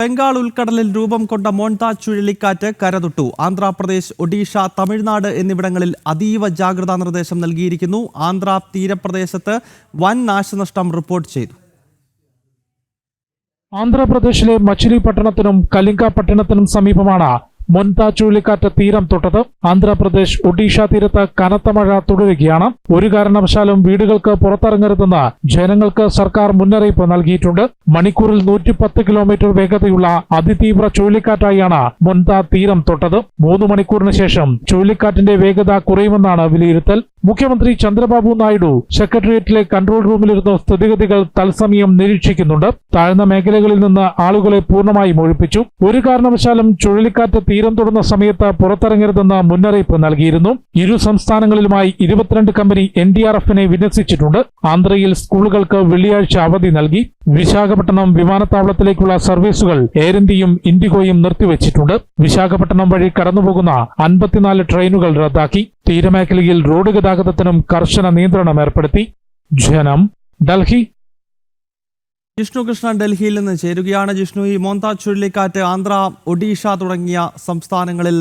ബംഗാൾ ഉൾക്കടലിൽ രൂപം കൊണ്ട മോൺതാജ് ചുഴലിക്കാറ്റ് കരതൊട്ടു. ആന്ധ്രാപ്രദേശ്, ഒഡീഷ, തമിഴ്നാട് എന്നിവിടങ്ങളിൽ അതീവ ജാഗ്രതാ നിർദ്ദേശം നൽകിയിരിക്കുന്നു. ആന്ധ്ര തീരപ്രദേശത്ത് വൻ നാശനഷ്ടം റിപ്പോർട്ട് ചെയ്തു. ആന്ധ്രാപ്രദേശിലെ മച്ചിലിപട്ടണത്തിനും കലിംഗ പട്ടണത്തിനും സമീപമാണ് മോൺതാജ് ചുഴലിക്കാറ്റ് തീരം തൊട്ടത്. ആന്ധ്രാപ്രദേശ്, ഒഡീഷ തീരത്ത് കനത്ത മഴ തുടരുകയാണ്. ഒരു കാരണവശാലും വീടുകൾക്ക് പുറത്തിറങ്ങരുതെന്ന് ജനങ്ങൾക്ക് സർക്കാർ മുന്നറിയിപ്പ് നൽകിയിട്ടുണ്ട്. മണിക്കൂറിൽ 110 കിലോമീറ്റർ വേഗതയുള്ള അതിതീവ്ര ചുഴലിക്കാറ്റായാണ് മോൺതാജ് തീരം തൊട്ടത്. 3 മണിക്കൂറിന് ശേഷം ചുഴലിക്കാറ്റിന്റെ വേഗത കുറയുമെന്നാണ് വിലയിരുത്തൽ. മുഖ്യമന്ത്രി ചന്ദ്രബാബു നായിഡു സെക്രട്ടേറിയറ്റിലെ കൺട്രോൾ റൂമിലിരുന്ന് സ്ഥിതിഗതികൾ തത്സമയം നിരീക്ഷിക്കുന്നുണ്ട്. താഴ്ന്ന മേഖലകളിൽ നിന്ന് ആളുകളെ പൂർണ്ണമായും ഒഴിപ്പിച്ചു. ഒരു കാരണവശാലും ചുഴലിക്കാറ്റ് തീരം തൊടുന്ന സമയത്ത് പുറത്തിറങ്ങരുതെന്ന് മുന്നറിയിപ്പ് നൽകിയിരുന്നു. ഇരു സംസ്ഥാനങ്ങളിലുമായി 22 കമ്പനി NDRFനെ വിന്യസിച്ചിട്ടുണ്ട്. ആന്ധ്രയിൽ സ്കൂളുകൾക്ക് വെള്ളിയാഴ്ച അവധി നൽകി. വിശാഖപട്ടണം വിമാനത്താവളത്തിലേക്കുള്ള സർവീസുകൾ എയർ ഇന്ത്യയും ഇൻഡിഗോയും നിർത്തിവച്ചിട്ടുണ്ട്. വിശാഖപട്ടണം വഴി കടന്നുപോകുന്ന 54 ട്രെയിനുകൾ റദ്ദാക്കി. തീരമേഖലയിൽ റോഡ് ഗതാഗതത്തിനും കർശന നിയന്ത്രണം ഏർപ്പെടുത്തി. ജനം, ഡൽഹി. ജിഷ്ണു കൃഷ്ണൻ ഡൽഹിയിൽ നിന്ന് ചേരുകയാണ്. ജിഷ്ണു, ഈ മോൺതാജ് ചുഴലിക്കാറ്റ് ആന്ധ്ര, ഒഡീഷ തുടങ്ങിയ സംസ്ഥാനങ്ങളിൽ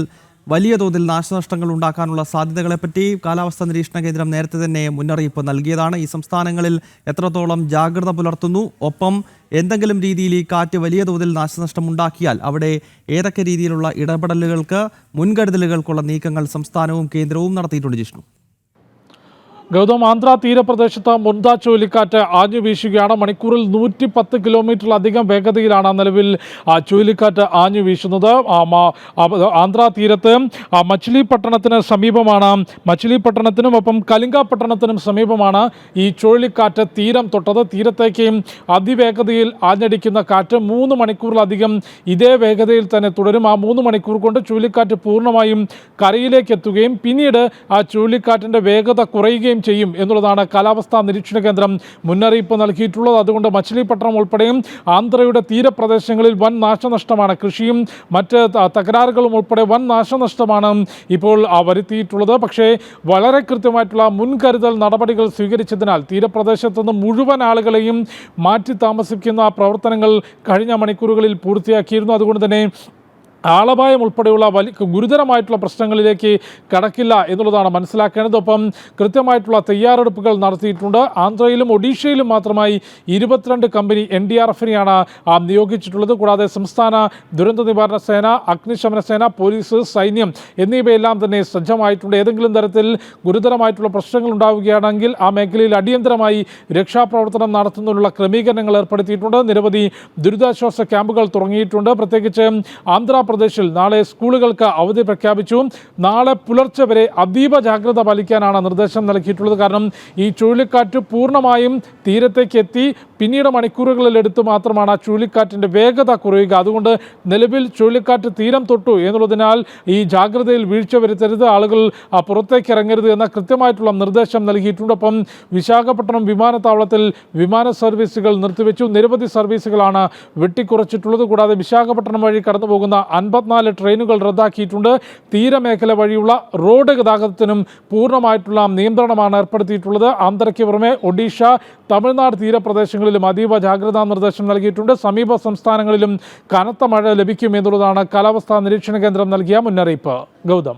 വലിയ തോതിൽ നാശനഷ്ടങ്ങൾ ഉണ്ടാക്കാനുള്ള സാധ്യതകളെപ്പറ്റി കാലാവസ്ഥാ നിരീക്ഷണ കേന്ദ്രം നേരത്തെ തന്നെ മുന്നറിയിപ്പ് നൽകിയതാണ്. ഈ സംസ്ഥാനങ്ങളിൽ എത്രത്തോളം ജാഗ്രത പുലർത്തുന്നു? ഒപ്പം എന്തെങ്കിലും രീതിയിൽ ഈ കാറ്റ് വലിയ തോതിൽ നാശനഷ്ടം ഉണ്ടാക്കിയാൽ അവിടെ ഏതൊക്കെ രീതിയിലുള്ള ഇടപെടലുകൾക്ക്, മുൻകരുതലുകൾക്കുള്ള നീക്കങ്ങൾ സംസ്ഥാനവും കേന്ദ്രവും നടത്തിയിട്ടുണ്ട്? ജിഷ്ണു. ഗൗതം, ആന്ധ്ര തീരപ്രദേശത്ത് മോൺതാജ് ചുഴലിക്കാറ്റ് ആഞ്ഞു വീശുകയാണ്. മണിക്കൂറിൽ 110 കിലോമീറ്ററിലധികം വേഗതയിലാണ് നിലവിൽ ചുഴലിക്കാറ്റ് ആഞ്ഞു വീശുന്നത്. ആന്ധ്ര തീരത്ത് മച്ചിലിപട്ടണത്തിന് സമീപമാണ്, മച്ചിലിപട്ടണത്തിനും ഒപ്പം കലിംഗ പട്ടണത്തിനും സമീപമാണ് ഈ ചുഴലിക്കാറ്റ് തീരം തൊട്ടത്. തീരത്തേക്ക് അതിവേഗതയിൽ ആഞ്ഞടിക്കുന്ന കാറ്റ് 3 മണിക്കൂറിലധികം ഇതേ വേഗതയിൽ തന്നെ തുടരും. ആ 3 മണിക്കൂർ കൊണ്ട് ചുഴലിക്കാറ്റ് പൂർണ്ണമായും കരയിലേക്ക് എത്തുകയും പിന്നീട് ആ ചുഴലിക്കാറ്റിൻ്റെ വേഗത കുറയുകയും ചെയ്യും എന്നുള്ളതാണ് കാലാവസ്ഥാ നിരീക്ഷണ കേന്ദ്രം മുന്നറിയിപ്പ് നൽകിയിട്ടുള്ളത്. അതുകൊണ്ട് മച്ചിലിപട്ടണം ഉൾപ്പെടെയും ആന്ധ്രയുടെ തീരപ്രദേശങ്ങളിൽ വൻ നാശനഷ്ടമാണ്. കൃഷിയും മറ്റ് തകരാറുകളും ഉൾപ്പെടെ വൻ നാശനഷ്ടമാണ് ഇപ്പോൾ വരുത്തിയിട്ടുള്ളത്. പക്ഷേ വളരെ കൃത്യമായിട്ടുള്ള മുൻകരുതൽ നടപടികൾ സ്വീകരിച്ചതിനാൽ തീരപ്രദേശത്ത് നിന്ന് മുഴുവൻ ആളുകളെയും മാറ്റി താമസിക്കുന്ന പ്രവർത്തനങ്ങൾ കഴിഞ്ഞ മണിക്കൂറുകളിൽ പൂർത്തിയാക്കിയിരുന്നു. അതുകൊണ്ട് തന്നെ ആളപായം ഉൾപ്പെടെയുള്ള ഗുരുതരമായിട്ടുള്ള പ്രശ്നങ്ങളിലേക്ക് കടക്കില്ല എന്നുള്ളതാണ് മനസ്സിലാക്കേണ്ടത്. ഒപ്പം കൃത്യമായിട്ടുള്ള തയ്യാറെടുപ്പുകൾ നടത്തിയിട്ടുണ്ട്. ആന്ധ്രയിലും ഒഡീഷയിലും മാത്രമായി 22 കമ്പനി NDRFനെയാണ് നിയോഗിച്ചിട്ടുള്ളത്. കൂടാതെ സംസ്ഥാന ദുരന്ത നിവാരണ സേന, അഗ്നിശമന സേന, പോലീസ്, സൈന്യം എന്നിവയെല്ലാം തന്നെ സജ്ജമായിട്ടുണ്ട്. ഏതെങ്കിലും തരത്തിൽ ഗുരുതരമായിട്ടുള്ള പ്രശ്നങ്ങൾ ഉണ്ടാവുകയാണെങ്കിൽ ആ മേഖലയിൽ അടിയന്തരമായി രക്ഷാപ്രവർത്തനം നടത്തുന്നതിനുള്ള ക്രമീകരണങ്ങൾ ഏർപ്പെടുത്തിയിട്ടുണ്ട്. നിരവധി ദുരിതാശ്വാസ ക്യാമ്പുകൾ തുടങ്ങിയിട്ടുണ്ട്. പ്രത്യേകിച്ച് ആന്ധ്രാപ്രദേശിൽ നാളെ സ്കൂളുകൾക്ക് അവധി പ്രഖ്യാപിച്ചു. നാളെ പുലർച്ചെ വരെ അതീവ ജാഗ്രത പാലിക്കാനാണ് നിർദ്ദേശം നൽകിയിട്ടുള്ളത്. കാരണം ഈ ചുഴലിക്കാറ്റ് പൂർണ്ണമായും തീരത്തേക്ക് എത്തി പിന്നീട് മണിക്കൂറുകളിലെടുത്ത് മാത്രമാണ് ആ ചുഴലിക്കാറ്റിൻ്റെ വേഗത കുറയുക. അതുകൊണ്ട് നിലവിൽ ചുഴലിക്കാറ്റ് തീരം തൊട്ടു എന്നുള്ളതിനാൽ ഈ ജാഗ്രതയിൽ വീഴ്ച വരുത്തരുത്, ആളുകൾ പുറത്തേക്ക് ഇറങ്ങരുത് എന്ന കൃത്യമായിട്ടുള്ള നിർദ്ദേശം നൽകിയിട്ടുണ്ട്. ഒപ്പം വിശാഖപട്ടണം വിമാനത്താവളത്തിൽ വിമാന സർവീസുകൾ നിർത്തിവെച്ചു. നിരവധി സർവീസുകളാണ് വെട്ടിക്കുറച്ചിട്ടുള്ളത്. കൂടാതെ വിശാഖപട്ടണം വഴി കടന്നു പോകുന്ന 54 ട്രെയിനുകൾ റദ്ദാക്കിയിട്ടുണ്ട്. തീരമേഖല വഴിയുള്ള റോഡ് ഗതാഗതത്തിനും പൂർണ്ണമായിട്ടുള്ള നിയന്ത്രണമാണ് ഏർപ്പെടുത്തിയിട്ടുള്ളത്. ആന്ധ്രയ്ക്ക് പുറമെ ഒഡീഷ, തമിഴ്നാട് തീരപ്രദേശങ്ങളിലും അതീവ ജാഗ്രതാ നിർദ്ദേശം നൽകിയിട്ടുണ്ട്. സമീപ സംസ്ഥാനങ്ങളിലും കനത്ത മഴ ലഭിക്കും എന്നുള്ളതാണ് കാലാവസ്ഥാ നിരീക്ഷണ കേന്ദ്രം നൽകിയ മുന്നറിയിപ്പ്. ഗൗതം.